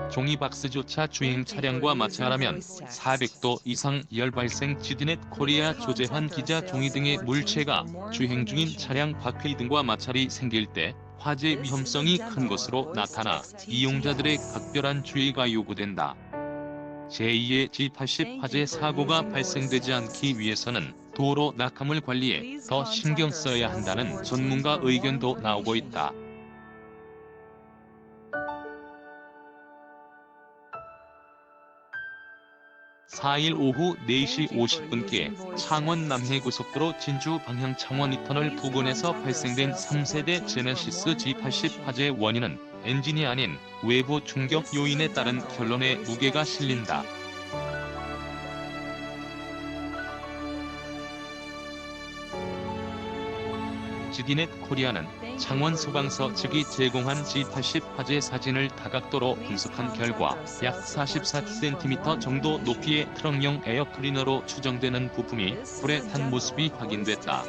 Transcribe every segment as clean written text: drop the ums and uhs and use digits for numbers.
종이박스조차 주행 차량과 마찰하면 400도 이상 열 발생. 지디넷 코리아 조재환 기자, 종이 등의 물체가 주행 중인 차량 바퀴 등과 마찰이 생길 때 화재 위험성이 큰 것으로 나타나 이용자들의 각별한 주의가 요구된다. 제2의 G80 화재 사고가 발생되지 않기 위해서는 도로 낙하물 관리에 더 신경 써야 한다는 전문가 의견도 나오고 있다. 4일 오후 4시 50분께 창원 남해고속도로 진주 방향 창원 2터널 부근에서 발생된 3세대 제네시스 G80 화재 원인은 엔진이 아닌 외부 충격 요인에 따른 결론에 무게가 실린다. 지디넷 코리아는 창원 소방서 측이 제공한 G80 화재 사진을 다각도로 분석한 결과 약 44cm 정도 높이의 트럭용 에어클리너로 추정되는 부품이 불에 탄 모습이 확인됐다.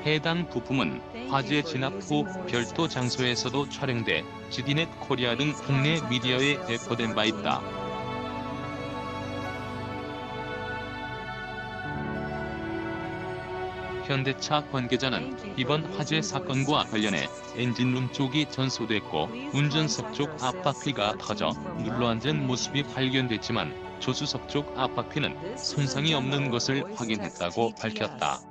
해당 부품은 화재 진압 후 별도 장소에서도 촬영돼 지디넷 코리아 등 국내 미디어에 배포된 바 있다. 현대차 관계자는 이번 화재 사건과 관련해 엔진룸 쪽이 전소됐고 운전석 쪽 앞바퀴가 터져 눌러앉은 모습이 발견됐지만 조수석 쪽 앞바퀴는 손상이 없는 것을 확인했다고 밝혔다.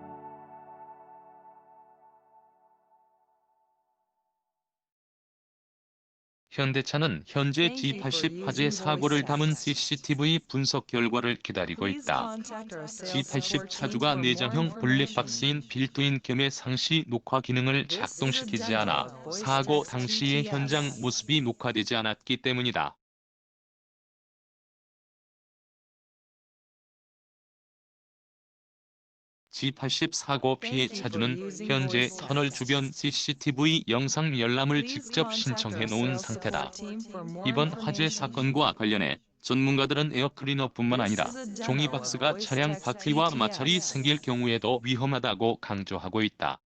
현대차는 현재 G80 화재 사고를 담은 CCTV 분석 결과를 기다리고 있다. G80 차주가 내장형 블랙박스인 빌트인 겸의 상시 녹화 기능을 작동시키지 않아 사고 당시의 현장 모습이 녹화되지 않았기 때문이다. G80 사고 피해 차주는 현재 터널 주변 CCTV 영상 열람을 직접 신청해 놓은 상태다. 이번 화재 사건과 관련해 전문가들은 에어클리너뿐만 아니라 종이박스가 차량 바퀴와 마찰이 생길 경우에도 위험하다고 강조하고 있다.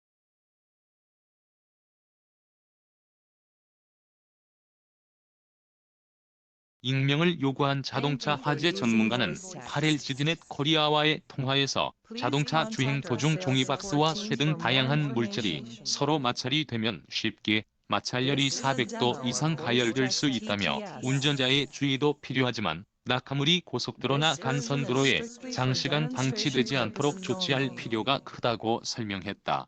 익명을 요구한 자동차 화재 전문가는 8일 지디넷 코리아와의 통화에서 자동차 주행 도중 종이박스와 쇠 등 다양한 물질이 서로 마찰이 되면 쉽게 마찰열이 400도 이상 가열될 수 있다며 운전자의 주의도 필요하지만 낙하물이 고속도로나 간선도로에 장시간 방치되지 않도록 조치할 필요가 크다고 설명했다.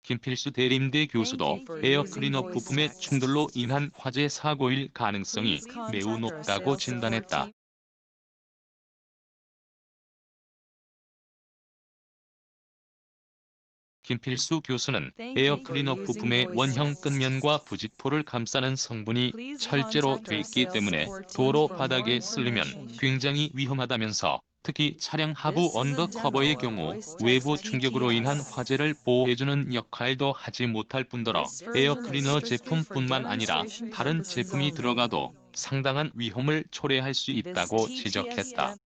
김필수 대림대 교수도 에어클리너 부품의 충돌로 인한 화재 사고일 가능성이 매우 높다고 진단했다. 김필수 교수는 에어클리너 부품의 원형 끝면과 부직포를 감싸는 성분이 철제로 돼 있기 때문에 도로 바닥에 쓸리면 굉장히 위험하다면서 특히 차량 하부 언더커버의 경우 외부 충격으로 인한 화재를 보호해주는 역할도 하지 못할 뿐더러 에어클리너 제품뿐만 아니라 다른 제품이 들어가도 상당한 위험을 초래할 수 있다고 지적했다.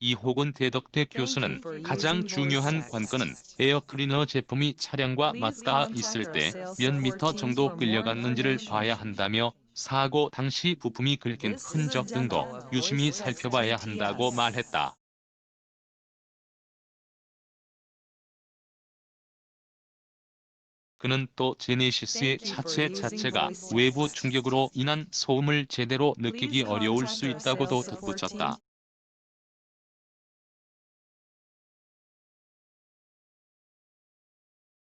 이호곤 대덕대 교수는 가장 중요한 관건은 에어클리너 제품이 차량과 맞닿아 있을 때 몇 미터 정도 끌려갔는지를 봐야 한다며 사고 당시 부품이 긁힌 흔적 등도 유심히 살펴봐야 한다고 말했다. 그는 또 제네시스의 차체 자체가 외부 충격으로 인한 소음을 제대로 느끼기 어려울 수 있다고도 덧붙였다.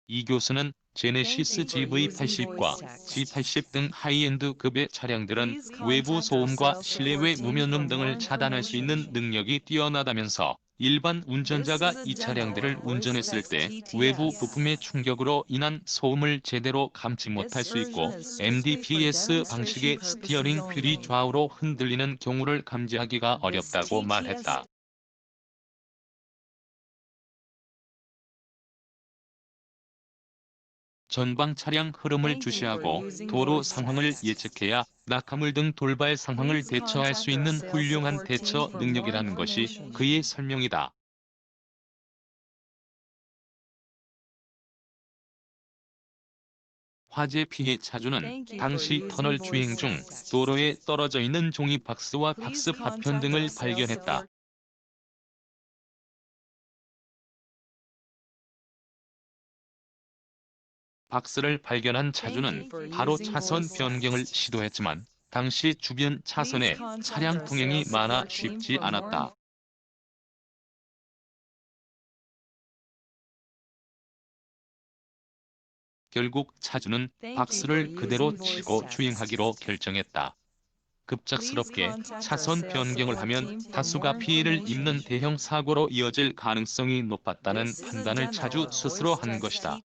이 교수는 제네시스 GV80과 G80 등 하이엔드급의 차량들은 외부 소음과 실내외 무면음 등을 차단할 수 있는 능력이 뛰어나다면서 일반 운전자가 이 차량들을 운전했을 때 외부 부품의 충격으로 인한 소음을 제대로 감지 못할 수 있고 MDPS 방식의 스티어링 휠이 좌우로 흔들리는 경우를 감지하기가 어렵다고 말했다. 전방 차량 흐름을 주시하고 도로 상황을 예측해야 낙하물 등 돌발 상황을 대처할 수 있는 훌륭한 대처 능력이라는 것이 그의 설명이다. 화재 피해 차주는 당시 터널 주행 중 도로에 떨어져 있는 종이 박스와 박스 파편 등을 발견했다. 박스를 발견한 차주는 바로 차선 변경을 시도했지만 당시 주변 차선에 차량 통행이 많아 쉽지 않았다. 결국 차주는 박스를 그대로 치고 주행하기로 결정했다. 급작스럽게 차선 변경을 하면 다수가 피해를 입는 대형 사고로 이어질 가능성이 높았다는 판단을 차주 스스로 한 것이다.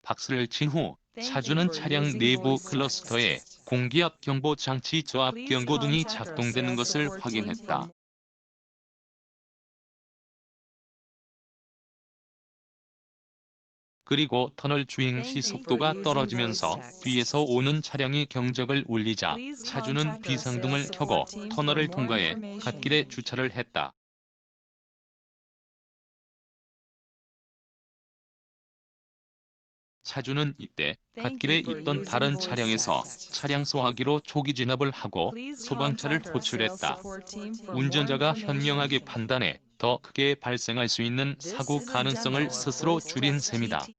박스를 친 후 차주는 차량 내부 클러스터에 공기압 경보 장치 저압 경보 등이 작동되는 것을 확인했다. 그리고 터널 주행 시 속도가 떨어지면서 뒤에서 오는 차량이 경적을 울리자 차주는 비상등을 켜고 터널을 통과해 갓길에 주차를 했다. 차주는 이때 갓길에 있던 다른 차량에서 차량 소화기로 초기 진압을 하고 소방차를 호출했다. 운전자가 현명하게 판단해 더 크게 발생할 수 있는 사고 가능성을 스스로 줄인 셈이다.